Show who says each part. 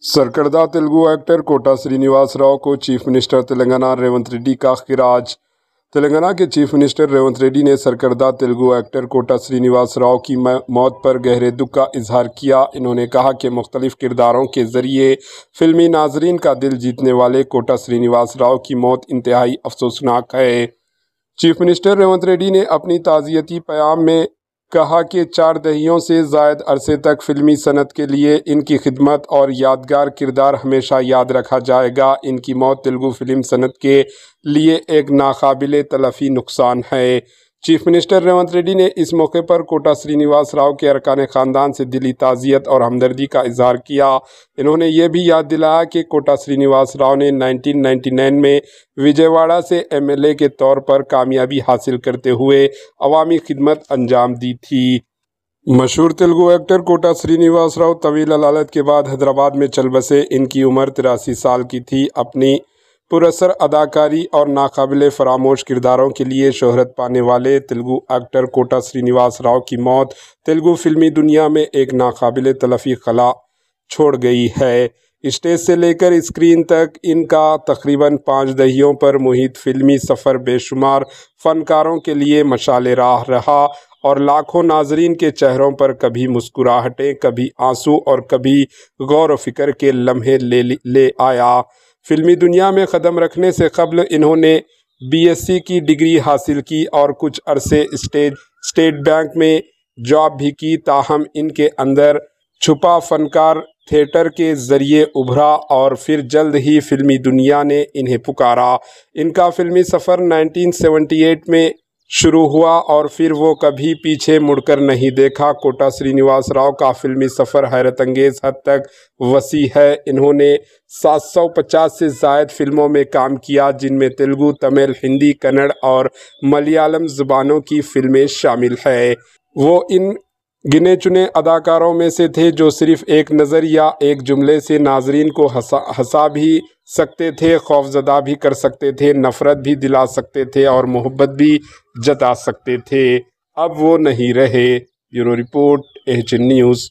Speaker 1: सरकर्दा Telugu actor Kota Srinivas Rao को chief minister Telangana Revanth Reddy का खिराज। तेलंगाना के चीफ मिनिस्टर रेवंत रेड्डी ने सरकर्दा तेलुगु एक्टर कोटा श्रीनिवास राव की मौत पर गहरे दुख का इजहार किया। इन्होंने कहा कि मुख्तलिफ किरदारों के जरिए फिल्मी नाजरीन का दिल जीतने वाले कोटा श्रीनिवास राव की मौत इंतहाई अफसोसनाक है। चीफ मिनिस्टर रेवंत रेड्डी ने अपनी ताज़ियती बयान में कहा कि 4 दहाइयों से ज़ायद अरसे तक फिल्मी सनत के लिए इनकी खिदमत और यादगार किरदार हमेशा याद रखा जाएगा। इनकी मौत तेलुगु फिल्म सनत के लिए एक नाकाबिले तलफ़ी नुकसान है। चीफ मिनिस्टर रेवंत रेड्डी ने इस मौके पर कोटा श्रीनिवास राव के अरकान ख़ानदान से दिली ताज़ियत और हमदर्दी का इजहार किया। इन्होंने ये भी याद दिलाया कि कोटा श्रीनिवास राव ने 1999 में विजयवाड़ा से MLA के तौर पर कामयाबी हासिल करते हुए अवामी खिदमत अंजाम दी थी। मशहूर तेलुगु एक्टर कोटा श्रीनिवास राव तवील अलालत के बाद हैदराबाद में चल बसे। इनकी उम्र 83 साल की थी। अपनी पुरअसर अदाकारी और नाकाबिले फरामोश किरदारों के लिए शोहरत पाने वाले तेलुगु एक्टर कोटा श्रीनिवास राव की मौत तेलुगु फिल्मी दुनिया में एक नाकाबिले तलफ़ी खला छोड़ गई है। स्टेज से लेकर स्क्रीन तक इनका तकरीबन 5 दहाइयों पर मुहित फिल्मी सफ़र बेशुमार फ़नकारों के लिए मशाले राह रहा और लाखों नाजरीन के चेहरों पर कभी मुस्कुराहटें, कभी आंसू और कभी गौर व फिक्र के लम्हे ले आया। फिल्मी दुनिया में कदम रखने से कबल इन्होंने BSc की डिग्री हासिल की और कुछ अरसे स्टेट बैंक में जॉब भी की। ताहम इनके अंदर छुपा फनकार थिएटर के ज़रिए उभरा और फिर जल्द ही फिल्मी दुनिया ने इन्हें पुकारा। इनका फिल्मी सफ़र 1978 में शुरू हुआ और फिर वो कभी पीछे मुड़कर नहीं देखा। कोटा श्रीनिवास राव का फिल्मी सफ़र हैरत अंगेज़ हद तक वसी है। इन्होंने 750 से ज़ायद फिल्मों में काम किया, जिनमें तेलुगु, तमिल, हिंदी, कन्नड़ और मलयालम ज़ुबानों की फिल्में शामिल है। वो इन गिने चुने अदाकारों में से थे जो सिर्फ़ एक नज़र या एक जुमले से नाजरीन को हंसा भी सकते थे, खौफजदा भी कर सकते थे, नफ़रत भी दिला सकते थे और मोहब्बत भी जता सकते थे। अब वो नहीं रहे। Bureau report, AHN news.